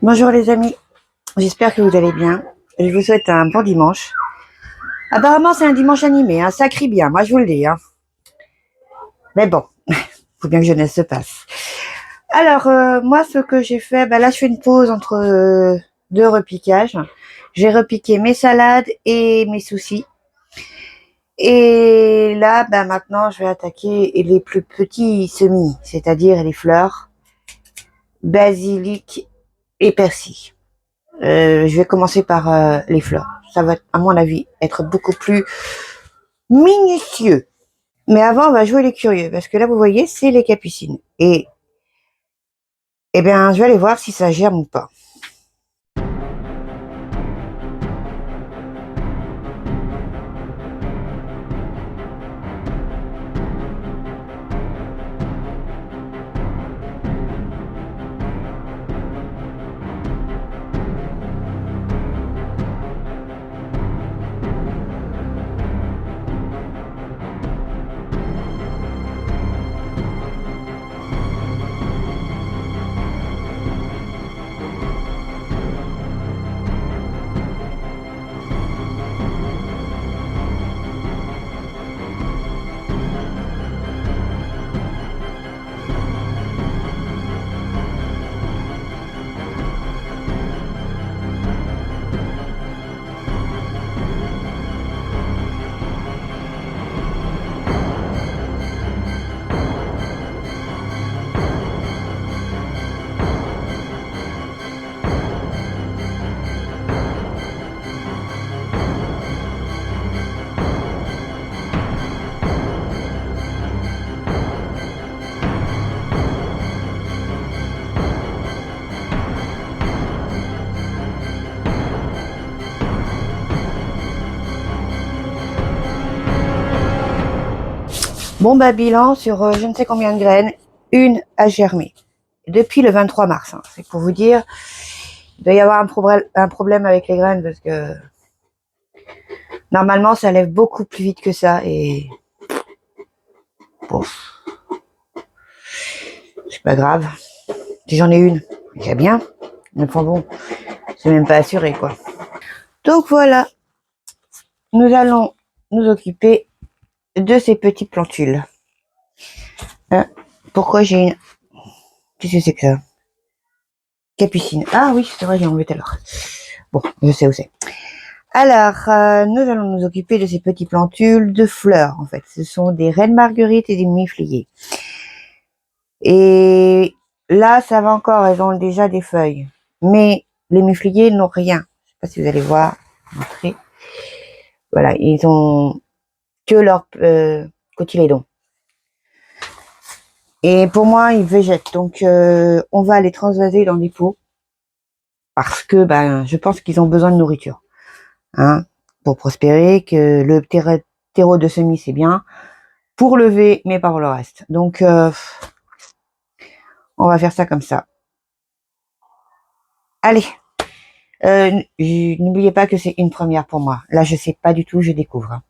Bonjour les amis, j'espère que vous allez bien. Je vous souhaite un bon dimanche. Apparemment c'est un dimanche animé, hein, ça crie bien, moi je vous le dis. Hein. Mais bon, faut bien que jeunesse se passe. Alors moi ce que j'ai fait, là je fais une pause entre deux repiquages. J'ai repiqué mes salades et mes soucis. Et là maintenant je vais attaquer les plus petits semis, c'est-à-dire les fleurs, basilic et persil. Je vais commencer par les fleurs. Ça va, à mon avis, être beaucoup plus minutieux. Mais avant, on va jouer les curieux, parce que là, vous voyez, c'est les capucines. Et, eh bien, je vais aller voir si ça germe ou pas. Bon, bilan sur je ne sais combien de graines, une a germé. Depuis le 23 mars. Hein. C'est pour vous dire, il doit y avoir un problème avec les graines parce que normalement, ça lève beaucoup plus vite que ça. Et bon, c'est pas grave. Si j'en ai une, c'est bien. Mais enfin bon, c'est même pas assuré, quoi. Donc voilà, nous allons nous occuper de ces petites plantules. Hein, pourquoi j'ai une... Qu'est-ce que c'est que ça? Capucine. Ah oui, c'est vrai, j'ai enlevé tout à l'heure. Bon, je sais où c'est. Alors, nous allons nous occuper de ces petites plantules de fleurs, en fait. Ce sont des reines marguerites et des mifliers. Et là, ça va encore, elles ont déjà des feuilles. Mais les mufliers n'ont rien. Je sais pas si vous allez voir. Montrer. Voilà, ils ont que leur cotylédon. Et pour moi, ils végètent. Donc, on va les transvaser dans des pots parce que ben, je pense qu'ils ont besoin de nourriture. Hein, pour prospérer, que le terreau de semis, c'est bien. Pour lever, mais pas pour le reste. Donc, on va faire ça comme ça. Allez. N'oubliez pas que c'est une première pour moi. Là, je sais pas du tout, je découvre.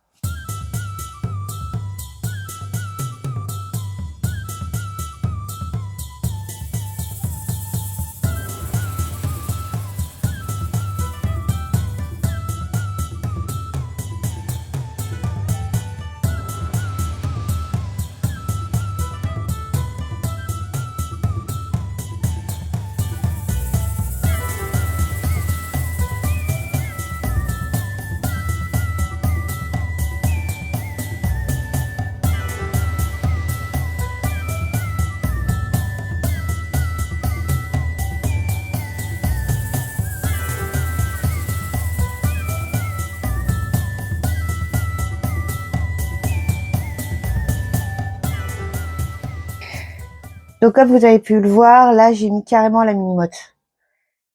Donc, comme vous avez pu le voir, là, j'ai mis carrément la mini-motte.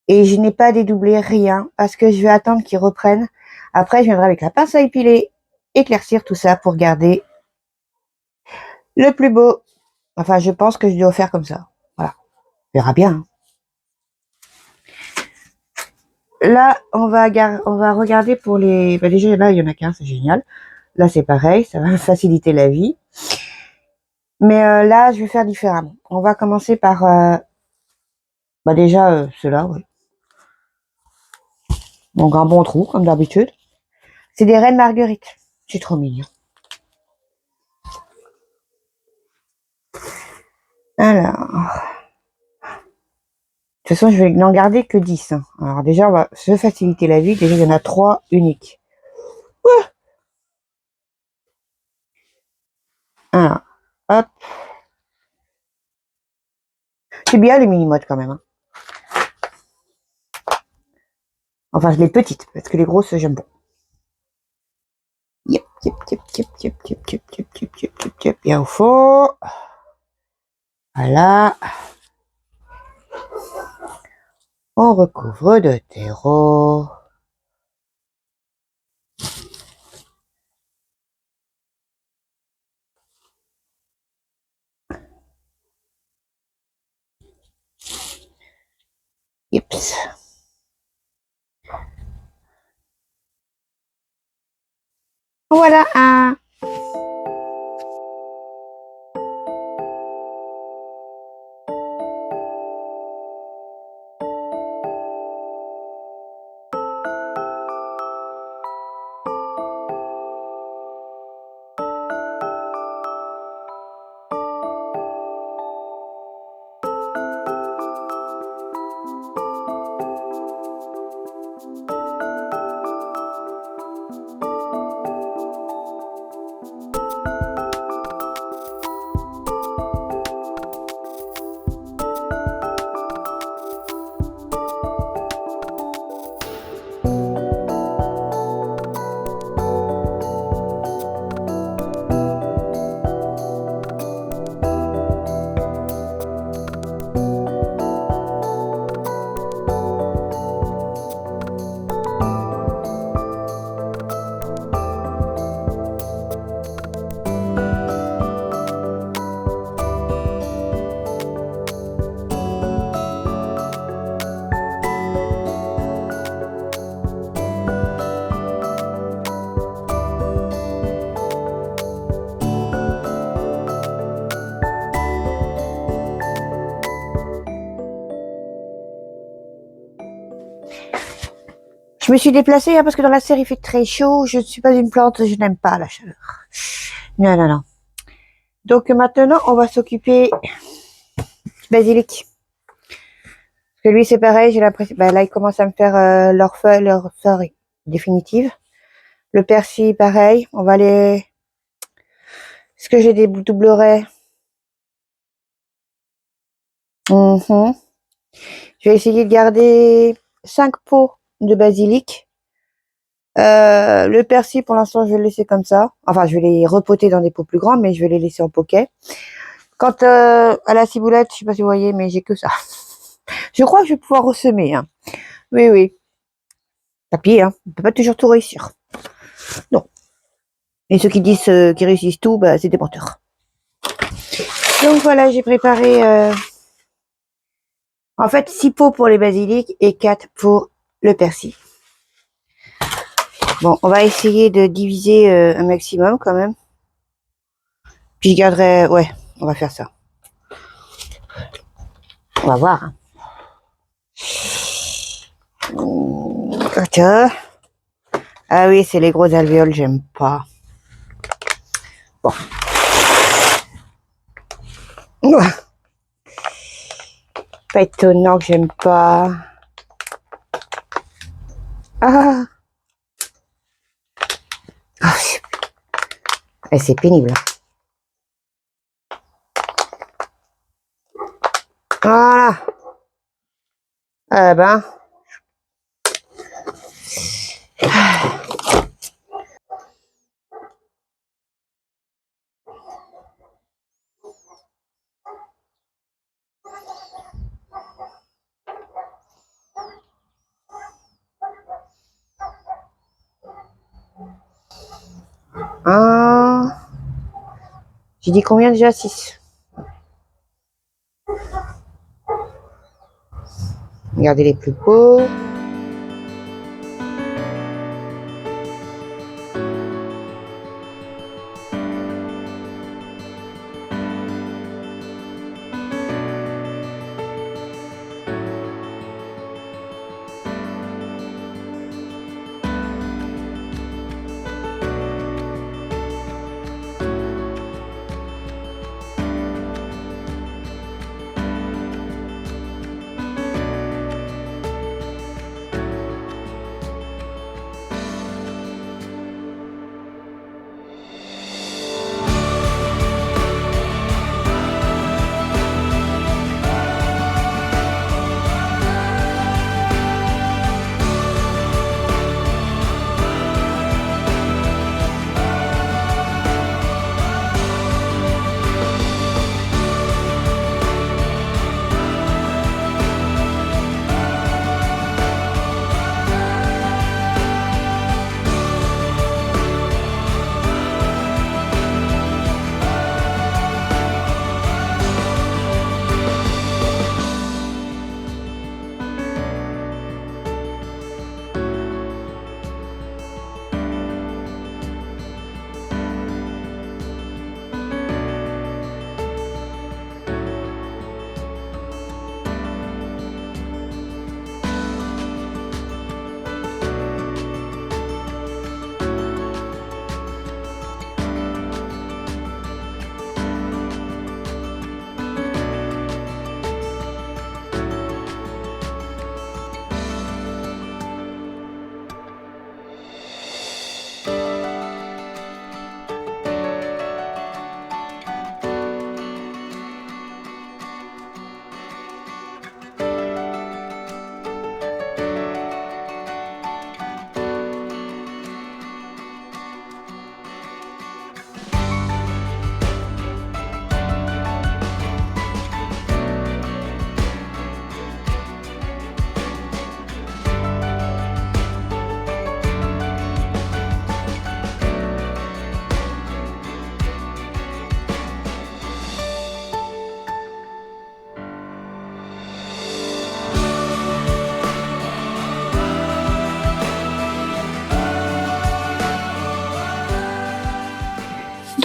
Et je n'ai pas dédoublé rien parce que je vais attendre qu'ils reprennent. Après, je viendrai avec la pince à épiler, éclaircir tout ça pour garder le plus beau. Enfin, je pense que je dois faire comme ça. Voilà. On verra bien. Là, on va regarder pour les... Bah, déjà, là, il y en a qu'un, c'est génial. Là, c'est pareil, ça va me faciliter la vie. Mais là, je vais faire différemment. On va commencer par... bah déjà, ceux-là, oui. Donc, un bon trou, comme d'habitude. C'est des reines marguerites. C'est trop mignon. Alors... De toute façon, je vais n'en garder que 10. Hein. Alors déjà, on va se faciliter la vie. Déjà, il y en a 3 uniques. Ouais. Alors, hop. C'est bien les mini-mottes quand même. Hein. Enfin, je les petites, parce que les grosses, j'aime pas. Yep, yep, yep, yep, yep, yep, yep, yep, yep, yep, yep, yep. Bien au fond. Voilà. On recouvre de terreau. Yeps. Voilà un. Je me suis déplacée hein, parce que dans la serre il fait très chaud. Je ne suis pas une plante, je n'aime pas la chaleur. Non, non, non. Donc maintenant, on va s'occuper du basilic. Parce que lui, c'est pareil, j'ai l'impression... Ben, là, il commence à me faire leur feuille définitive. Le persil, pareil. On va les... Est-ce que j'ai des doublerets? Je vais essayer de garder 5 pots de basilic. Le persil, pour l'instant, je vais le laisser comme ça. Enfin, je vais les repoter dans des pots plus grands, mais je vais les laisser en poquet. Quant à la ciboulette, je sais pas si vous voyez, mais j'ai que ça. Je crois que je vais pouvoir ressemer. Hein. Oui, oui. Tapis, hein. On peut pas toujours tout réussir. Non. Et ceux qui disent qu'ils réussissent tout, bah, c'est des menteurs. Donc voilà, j'ai préparé en fait 6 pots pour les basilics et 4 pour le persil. Bon, on va essayer de diviser un maximum quand même. Puis je garderai... Ouais, on va faire ça. On va voir. Ok. Ah oui, c'est les gros alvéoles, j'aime pas. Bon. Pas étonnant que j'aime pas. Ah, c'est pénible. Voilà. Ah ben. Ah. J'ai dit combien déjà? 6. Regardez les plus beaux.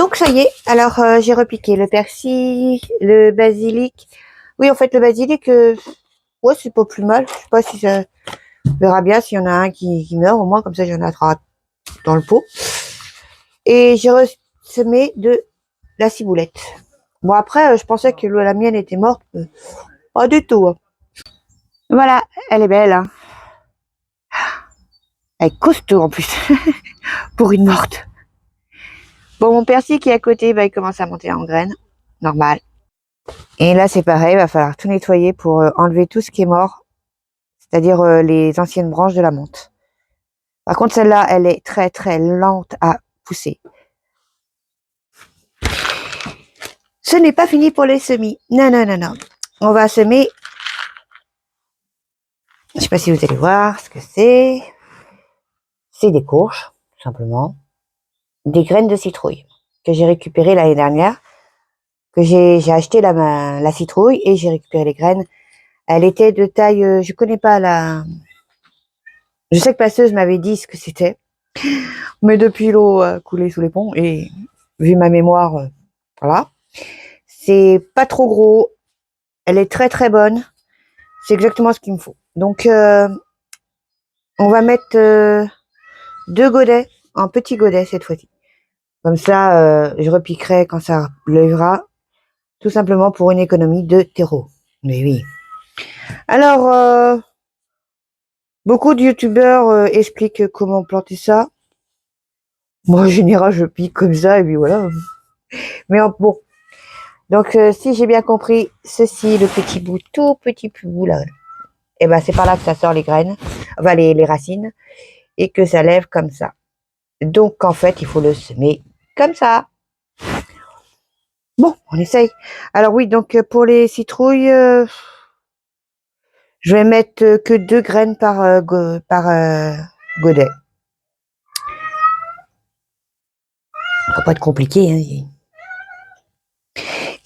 Donc ça y est, alors j'ai repiqué le persil, le basilic. Oui, en fait, le basilic, ouais, c'est pas plus mal. Je sais pas si ça verra bien s'il y en a un qui meurt, au moins, comme ça, j'en ai dans le pot. Et j'ai ressemé de la ciboulette. Bon, après, je pensais que la mienne était morte. Pas du tout. Hein. Voilà, elle est belle. Hein. Elle est costaud en plus, pour une morte. Bon, mon persil qui est à côté, bah, il commence à monter en graines. Normal. Et là, c'est pareil, il va falloir tout nettoyer pour enlever tout ce qui est mort. c'est-à-dire les anciennes branches de la menthe. Par contre, celle-là, elle est très très lente à pousser. Ce n'est pas fini pour les semis. Non, non, non, non. On va semer. Je ne sais pas si vous allez voir ce que c'est. C'est des courges, tout simplement. Des graines de citrouille que j'ai récupérées l'année dernière. Que j'ai acheté la citrouille et j'ai récupéré les graines. Elle était de taille, je connais pas la. Je sais que Passeuse m'avait dit ce que c'était, mais depuis l'eau a coulé sous les ponts et vu ma mémoire, voilà. C'est pas trop gros. Elle est très très bonne. C'est exactement ce qu'il me faut. Donc, on va mettre 2 godets, un petit godet cette fois-ci. Comme ça, je repiquerai quand ça lèvera, tout simplement pour une économie de terreau. Mais oui. Alors, beaucoup de youtubeurs expliquent comment planter ça. Moi, en général, je pique comme ça et puis voilà. Mais bon. Donc, si j'ai bien compris, ceci, le petit bout, tout petit bout là, et ben c'est par là que ça sort les graines, enfin les racines, et que ça lève comme ça. Donc, en fait, il faut le semer comme ça. Bon, on essaye. Alors oui, donc pour les citrouilles, je vais mettre que 2 graines par godet. Ça va pas être compliqué. Hein.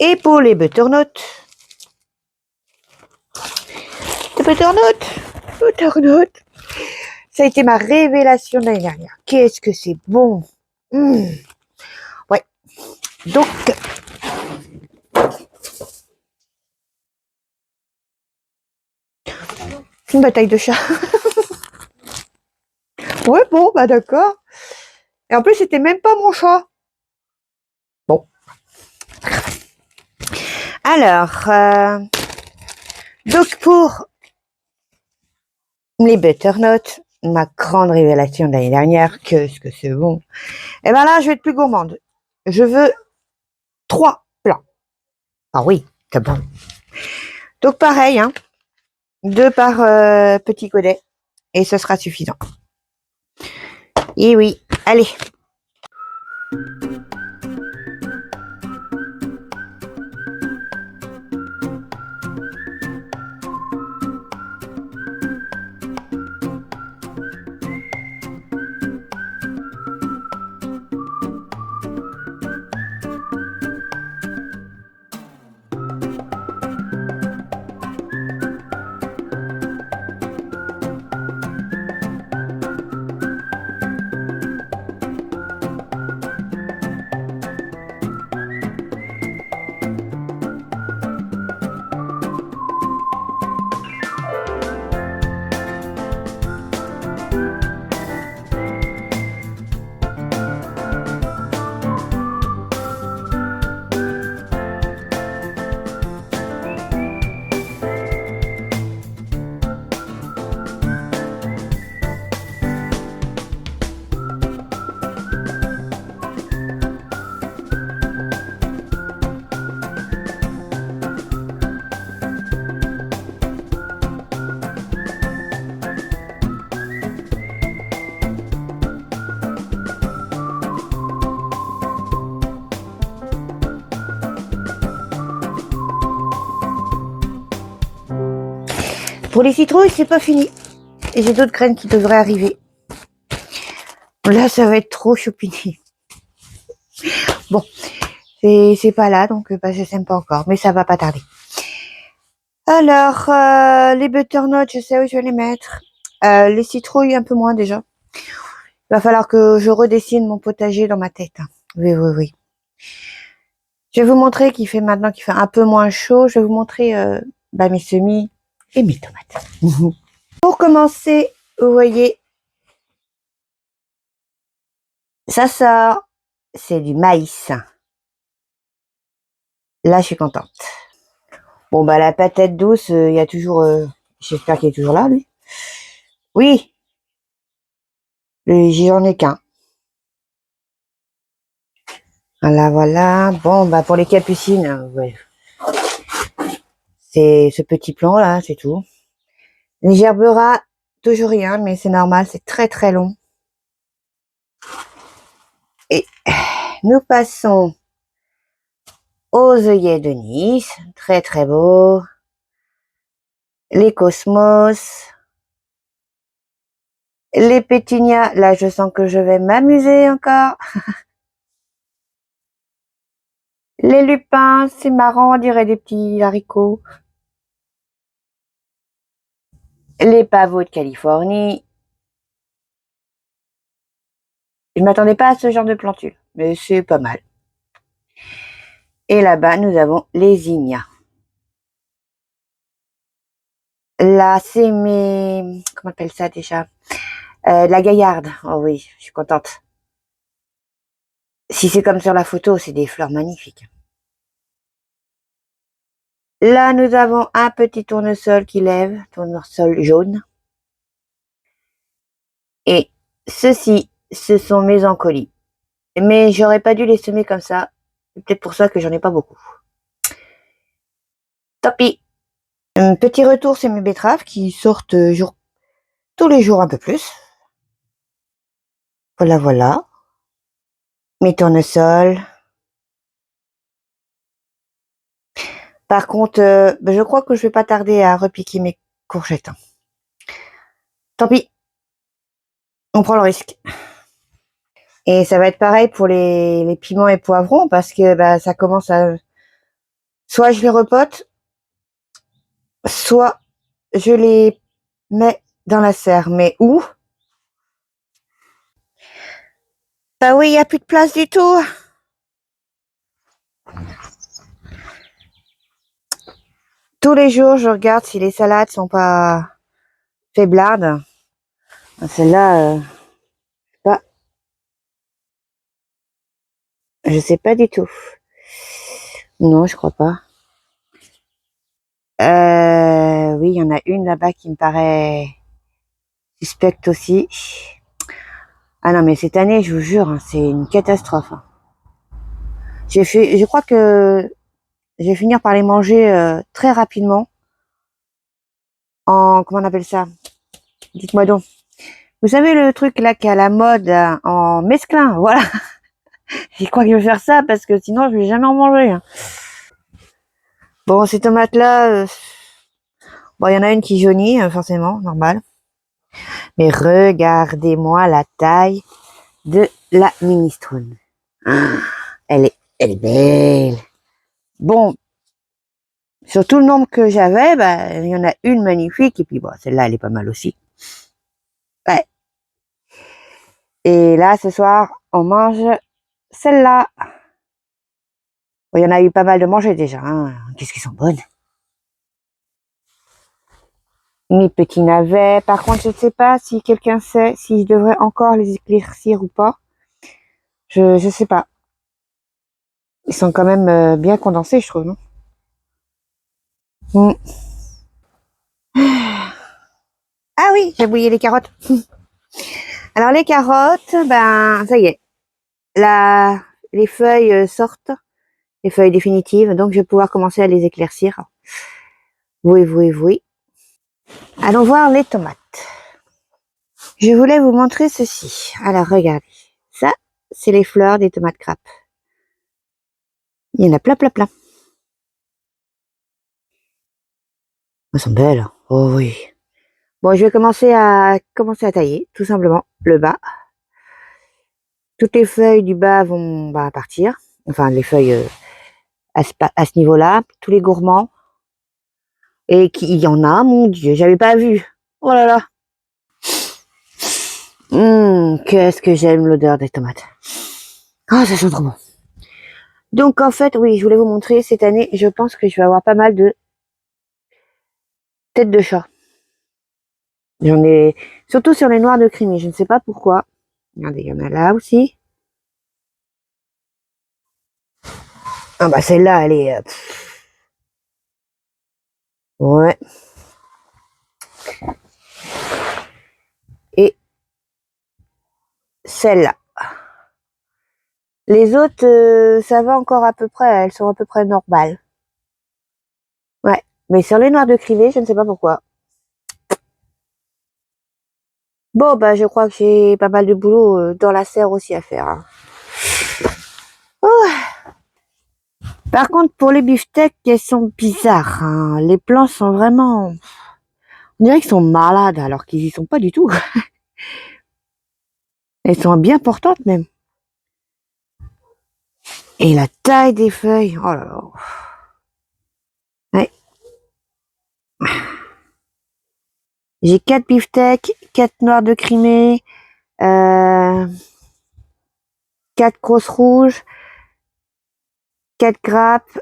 Et pour les butternuts, ça a été ma révélation de l'année dernière. Qu'est-ce que c'est bon. Ouais. Donc, une bataille de chat. Ouais, bon, bah d'accord. Et en plus, c'était même pas mon chat. Bon. Alors, donc pour les butternuts, ma grande révélation de l'année dernière, qu'est-ce que c'est bon. Et ben là, je vais être plus gourmande. Je veux 3 plats. Ah oui, c'est bon. Donc pareil, hein, 2 par petit godet, et ce sera suffisant. Et oui, allez. Pour les citrouilles, c'est pas fini. Et j'ai d'autres graines qui devraient arriver. Là, ça va être trop choupini. Bon, c'est pas là, donc bah, je sais pas encore, mais ça va pas tarder. Alors, les butternuts, je sais où je vais les mettre. Les citrouilles, un peu moins déjà. Il va falloir que je redessine mon potager dans ma tête. Hein. Oui, oui, oui. Je vais vous montrer qu'il fait maintenant qu'il fait un peu moins chaud. Je vais vous montrer mes semis et mes tomates. Pour commencer, vous voyez, ça, c'est du maïs. Là, je suis contente. Bon, bah, la patate douce, il y a toujours... j'espère qu'il est toujours là, lui. Oui, j'en ai qu'un. Voilà, voilà. Bon, bah, pour les capucines, ouais. C'est ce petit plan là, c'est tout. Les gerberas, toujours rien, mais c'est normal, c'est très très long. Et nous passons aux œillets de Nice, très très beaux. Les cosmos. Les pétunias, là je sens que je vais m'amuser encore. Les lupins, c'est marrant, on dirait des petits haricots. Les pavots de Californie. Je m'attendais pas à ce genre de plantule, mais c'est pas mal. Et là-bas, nous avons les zinnias. Là, c'est mes... Comment on appelle ça déjà la gaillarde. Oh oui, je suis contente. Si c'est comme sur la photo, c'est des fleurs magnifiques. Là, nous avons un petit tournesol qui lève, tournesol jaune. Et ceci, ce sont mes encolis. Mais j'aurais pas dû les semer comme ça. C'est peut-être pour ça que j'en ai pas beaucoup. Tant pis. Un petit retour sur mes betteraves qui sortent tous les jours un peu plus. Voilà, voilà. Mes tournesols. Par contre, je crois que je vais pas tarder à repiquer mes courgettes. Tant pis. On prend le risque. Et ça va être pareil pour les piments et poivrons parce que ça commence à... Soit je les repote, soit je les mets dans la serre. Mais où? Bah oui, il n'y a plus de place du tout. Tous les jours, je regarde si les salades sont pas faiblardes. Celle-là, pas, je sais pas du tout. Non, je crois pas. Oui, il y en a une là-bas qui me paraît suspecte aussi. Ah non, mais cette année, je vous jure, hein, c'est une catastrophe. Hein. Je crois que je vais finir par les manger très rapidement. Comment on appelle ça? Dites-moi donc. Vous savez le truc là qui est à la mode en mesclun, voilà. Je crois que je vais faire ça parce que sinon je vais jamais en manger. Hein. Bon, ces tomates là, bon, il y en a une qui jaunit, forcément, normal. Mais regardez-moi la taille de la minestrone. Ah, elle est belle. Bon, sur tout le nombre que j'avais, il y en a une magnifique et puis bon, celle-là, elle est pas mal aussi. Ouais. Et là, ce soir, on mange celle-là. Bon, il y en a eu pas mal de manger déjà. Hein. Qu'est-ce qu'ils sont bonnes. Mes petits navets. Par contre, je ne sais pas si quelqu'un sait si je devrais encore les éclaircir ou pas. Je sais pas. Ils sont quand même bien condensés, je trouve, non? Mm. Ah oui, j'ai oublié les carottes. Alors les carottes, ça y est. Les feuilles sortent, les feuilles définitives, donc je vais pouvoir commencer à les éclaircir. Oui, oui, oui. Allons voir les tomates. Je voulais vous montrer ceci. Alors regardez. Ça, c'est les fleurs des tomates crapes. Il y en a plein, plein, plein. Elles sont belles. Oh oui. Bon, je vais commencer à tailler, tout simplement, le bas. Toutes les feuilles du bas vont partir. Enfin, les feuilles à ce niveau-là. Tous les gourmands. Et qu'il y en a, mon Dieu, j'avais pas vu. Oh là là. Qu'est-ce que j'aime l'odeur des tomates. Ah, ça sent trop bon. Donc, en fait, oui, je voulais vous montrer, cette année, je pense que je vais avoir pas mal de têtes de chat. J'en ai, surtout sur les noirs de Crimée, je ne sais pas pourquoi. Regardez, il y en a là aussi. Ah bah celle-là, elle est... ouais. Et celle-là. Les autres, ça va encore à peu près, elles sont à peu près normales. Ouais. Mais sur les noirs de Crimée, je ne sais pas pourquoi. Bon, bah, je crois que j'ai pas mal de boulot dans la serre aussi à faire. Hein. Oh. Par contre, pour les beefsteaks, elles sont bizarres. Hein. Les plans sont vraiment... On dirait qu'ils sont malades alors qu'ils y sont pas du tout. Elles sont bien portantes même. Et la taille des feuilles. Oh là là. Ouais. J'ai 4 beefsteaks, 4 noirs de Crimée, 4 grosses rouges, 4 grappes.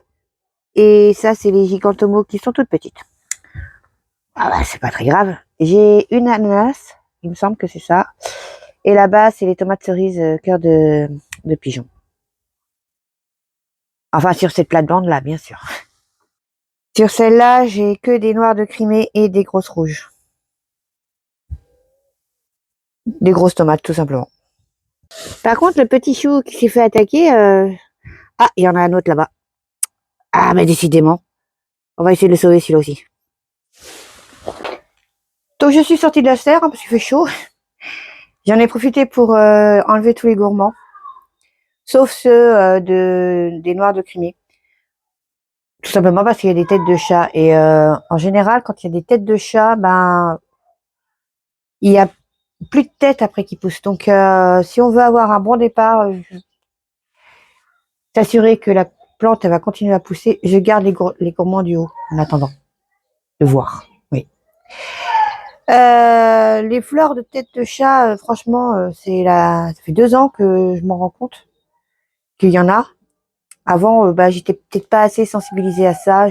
Et ça, c'est les gigantomos qui sont toutes petites. Ah bah, c'est pas très grave. J'ai une ananas, il me semble que c'est ça. Et là-bas, c'est les tomates cerises cœur de pigeon. Enfin, sur cette plate-bande-là, bien sûr. Sur celle-là, j'ai que des noirs de Crimée et des grosses rouges. Des grosses tomates, tout simplement. Par contre, le petit chou qui s'est fait attaquer... Ah, il y en a un autre là-bas. Ah, mais décidément. On va essayer de le sauver, celui-là aussi. Donc, je suis sortie de la serre, hein, parce qu'il fait chaud. J'en ai profité pour enlever tous les gourmands. Sauf ceux des noirs de Crimée. Tout simplement parce qu'il y a des têtes de chat. Et en général, quand il y a des têtes de chat, ben, il y a plus de têtes après qui poussent. Donc, si on veut avoir un bon départ, s'assurer que la plante elle va continuer à pousser, je garde les gourmands du haut en attendant de voir. Oui. Les fleurs de tête de chat, franchement, ça fait 2 ans que je m'en rends compte qu'il y en a. Avant, bah, j'étais peut-être pas assez sensibilisée à ça.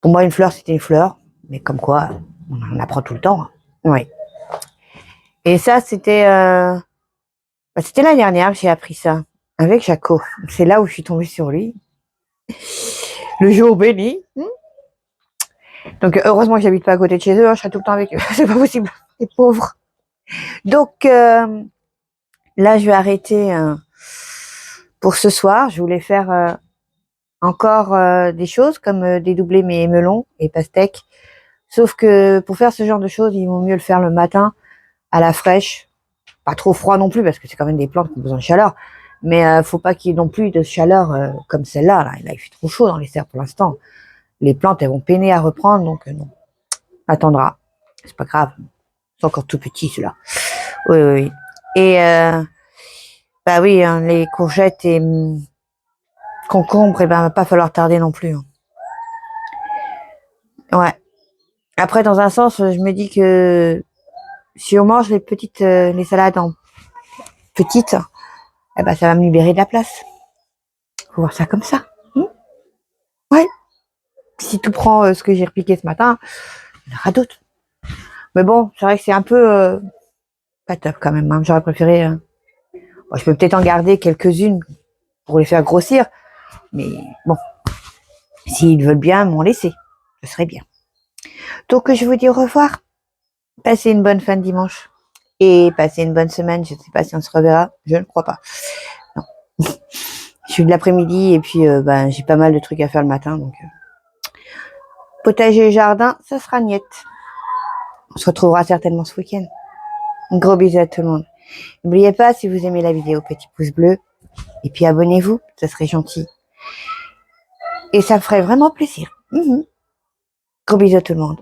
Pour moi, une fleur, c'était une fleur. Mais comme quoi, on en apprend tout le temps. Hein. Oui. Et ça, c'était l'année dernière que j'ai appris ça. Avec Jaco. C'est là où je suis tombée sur lui. Le jour béni. Donc, heureusement que j'habite pas à côté de chez eux. Hein, je serais tout le temps avec eux. C'est pas possible. Les pauvres. Donc, là, je vais arrêter pour ce soir. Je voulais faire encore des choses comme dédoubler mes melons et pastèques. Sauf que pour faire ce genre de choses, il vaut mieux le faire le matin à la fraîche. Pas trop froid non plus parce que c'est quand même des plantes qui ont besoin de chaleur. Mais faut pas qu'il y ait non plus de chaleur comme celle-là. Là, il fait trop chaud dans les serres pour l'instant. Les plantes, elles vont peiner à reprendre. Donc non, attendra. C'est pas grave. C'est encore tout petit ceux-là. Oui, oui, oui. Et bah oui, hein, les courgettes et concombres, et ben va pas falloir tarder non plus. Hein. Ouais. Après, dans un sens, je me dis que si on mange les salades en petites, eh ben ça va me libérer de la place. Faut voir ça comme ça. Ouais. Si tout prend ce que j'ai repiqué ce matin, il y en aura d'autres. Mais bon, c'est vrai que c'est un peu pas top quand même. Hein. J'aurais préféré. Bon, je peux peut-être en garder quelques-unes pour les faire grossir, mais bon, s'ils veulent bien m'en laisser, ce serait bien. Donc je vous dis au revoir. Passez une bonne fin de dimanche et passez une bonne semaine. Je ne sais pas si on se reverra. Je ne crois pas. Non. Je suis de l'après-midi et puis ben, j'ai pas mal de trucs à faire le matin. Donc potager et jardin, ça sera niette. On se retrouvera certainement ce week-end. Un gros bisou à tout le monde. N'oubliez pas, si vous aimez la vidéo, petit pouce bleu. Et puis abonnez-vous, ça serait gentil. Et ça me ferait vraiment plaisir. Gros bisous à tout le monde.